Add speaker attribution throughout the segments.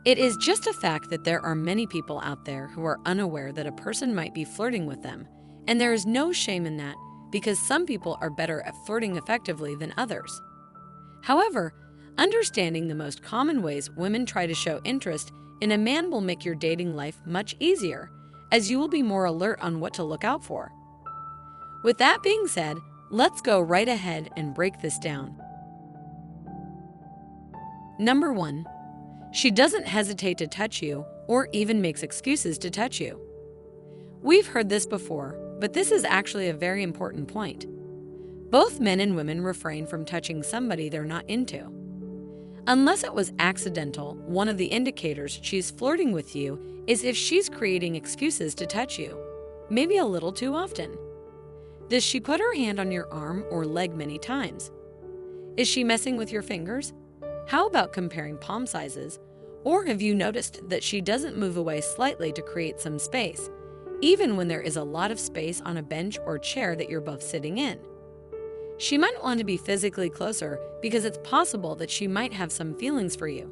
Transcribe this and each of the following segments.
Speaker 1: It is just a fact that there are many people out there who are unaware that a person might be flirting with them, and there is no shame in that because some people are better at flirting effectively than others. However, understanding the most common ways women try to show interest in a man will make your dating life much easier, as you will be more alert on what to look out for. With that being said, let's go right ahead and break this down. Number 1. She doesn't hesitate to touch you or even makes excuses to touch you. We've heard this before, but this is actually a very important point. Both men and women refrain from touching somebody they're not into. Unless it was accidental, one of the indicators she's flirting with you is if she's creating excuses to touch you, maybe a little too often. Does she put her hand on your arm or leg many times? Is she messing with your fingers? How about comparing palm sizes? Or have you noticed that she doesn't move away slightly to create some space, even when there is a lot of space on a bench or chair that you're both sitting in? She might want to be physically closer because it's possible that she might have some feelings for you.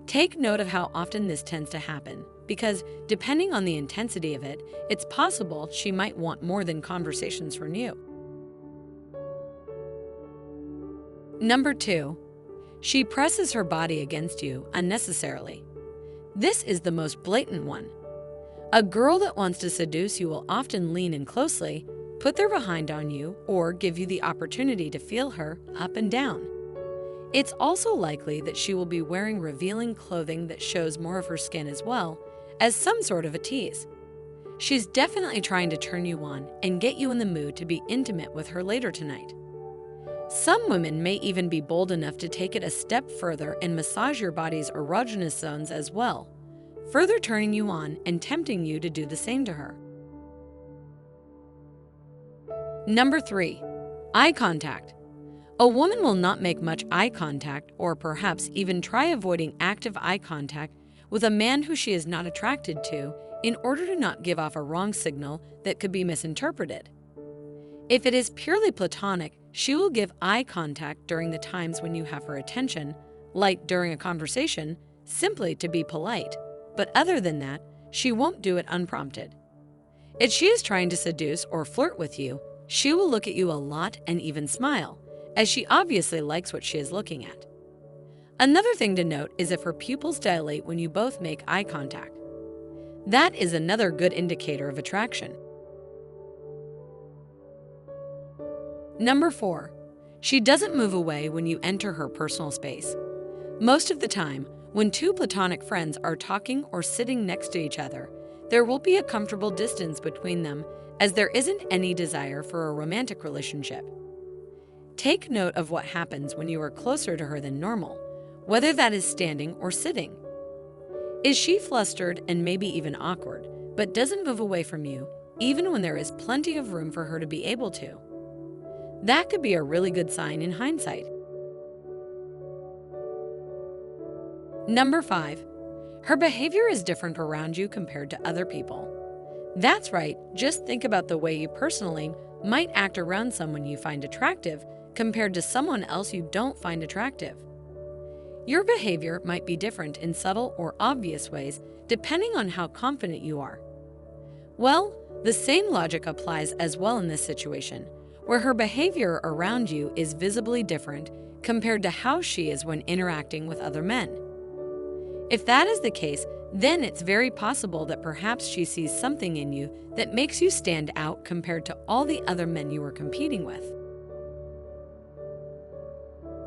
Speaker 1: Take note of how often this tends to happen, because depending on the intensity of it, it's possible she might want more than conversations from you. Number 2. She presses her body against you unnecessarily. This is the most blatant one. A girl that wants to seduce you will often lean in closely, put their behind on you, or give you the opportunity to feel her up and down. It's also likely that she will be wearing revealing clothing that shows more of her skin as well, as some sort of a tease. She's definitely trying to turn you on and get you in the mood to be intimate with her later tonight. Some women may even be bold enough to take it a step further and massage your body's erogenous zones as well, further turning you on and tempting you to do the same to her. Number 3. Eye contact. A woman will not make much eye contact or perhaps even try avoiding active eye contact with a man who she is not attracted to in order to not give off a wrong signal that could be misinterpreted. If it is purely platonic, she will give eye contact during the times when you have her attention, like during a conversation, simply to be polite, but other than that, she won't do it unprompted. If she is trying to seduce or flirt with you, she will look at you a lot and even smile, as she obviously likes what she is looking at. Another thing to note is if her pupils dilate when you both make eye contact. That is another good indicator of attraction. Number 4. She doesn't move away when you enter her personal space. Most of the time, when two platonic friends are talking or sitting next to each other, there will be a comfortable distance between them as there isn't any desire for a romantic relationship. Take note of what happens when you are closer to her than normal, whether that is standing or sitting. Is she flustered and maybe even awkward, but doesn't move away from you, even when there is plenty of room for her to be able to? That could be a really good sign in hindsight. Number 5. Her behavior is different around you compared to other people. That's right, just think about the way you personally might act around someone you find attractive compared to someone else you don't find attractive. Your behavior might be different in subtle or obvious ways depending on how confident you are. Well, the same logic applies as well in this situation, where her behavior around you is visibly different compared to how she is when interacting with other men. If that is the case, then it's very possible that perhaps she sees something in you that makes you stand out compared to all the other men you are competing with.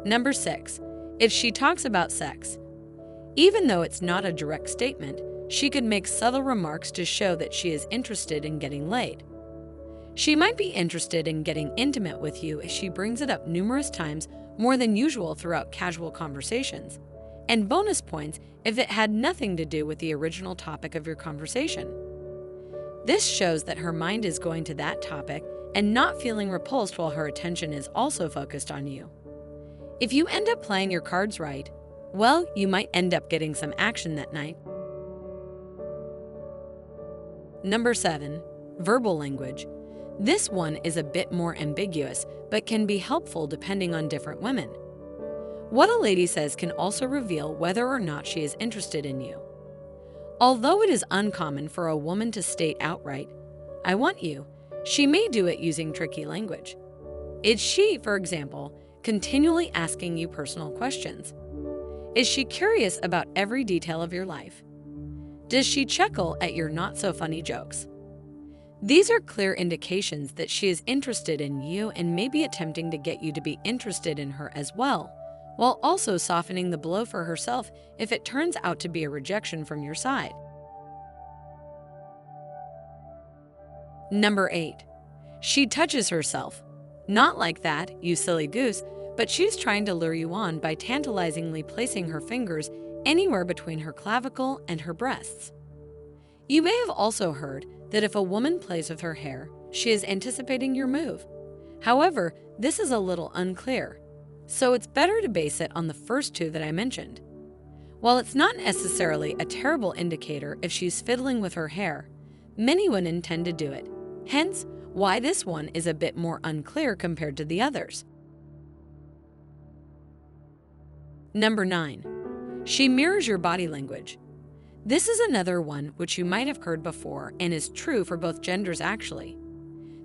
Speaker 1: Number 6. If she talks about sex. Even though it's not a direct statement, she could make subtle remarks to show that she is interested in getting laid. She might be interested in getting intimate with you if she brings it up numerous times more than usual throughout casual conversations, and bonus points if it had nothing to do with the original topic of your conversation. This shows that her mind is going to that topic and not feeling repulsed while her attention is also focused on you. If you end up playing your cards right, well, you might end up getting some action that night. Number 7. Verbal language. This one is a bit more ambiguous, but can be helpful depending on different women. What a lady says can also reveal whether or not she is interested in you. Although it is uncommon for a woman to state outright, "I want you," she may do it using tricky language. Is she, for example, continually asking you personal questions? Is she curious about every detail of your life? Does she chuckle at your not-so-funny jokes? These are clear indications that she is interested in you and may be attempting to get you to be interested in her as well, while also softening the blow for herself if it turns out to be a rejection from your side. Number 8. She touches herself. Not like that, you silly goose, but she's trying to lure you on by tantalizingly placing her fingers anywhere between her clavicle and her breasts. You may have also heard that if a woman plays with her hair, she is anticipating your move. However, this is a little unclear, so it's better to base it on the first two that I mentioned. While it's not necessarily a terrible indicator if she's fiddling with her hair, many women tend to do it, hence why this one is a bit more unclear compared to the others. Number 9. She mirrors your body language. This is another one which you might have heard before and is true for both genders actually.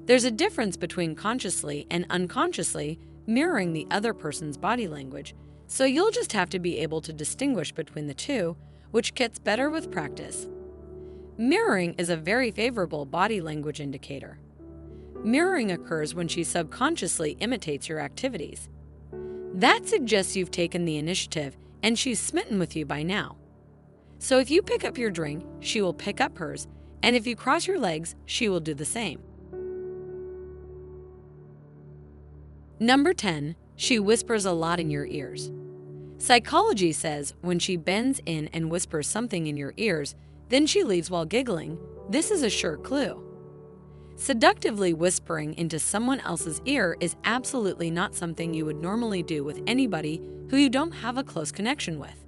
Speaker 1: There's a difference between consciously and unconsciously mirroring the other person's body language, so you'll just have to be able to distinguish between the two, which gets better with practice. Mirroring is a very favorable body language indicator. Mirroring occurs when she subconsciously imitates your activities. That suggests you've taken the initiative and she's smitten with you by now. So if you pick up your drink, she will pick up hers, and if you cross your legs, she will do the same. Number 10. She whispers a lot in your ears. Psychology says when she bends in and whispers something in your ears, then she leaves while giggling. This is a sure clue. Seductively whispering into someone else's ear is absolutely not something you would normally do with anybody who you don't have a close connection with.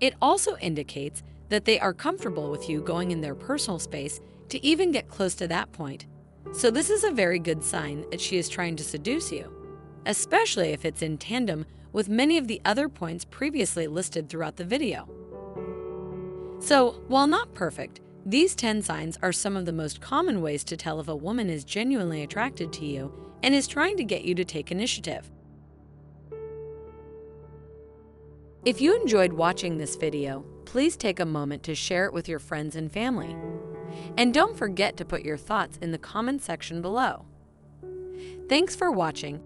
Speaker 1: It also indicates that they are comfortable with you going in their personal space to even get close to that point. So this is a very good sign that she is trying to seduce you, especially if it's in tandem with many of the other points previously listed throughout the video. So, while not perfect, these 10 signs are some of the most common ways to tell if a woman is genuinely attracted to you and is trying to get you to take initiative. If you enjoyed watching this video, please take a moment to share it with your friends and family. And don't forget to put your thoughts in the comment section below. Thanks for watching,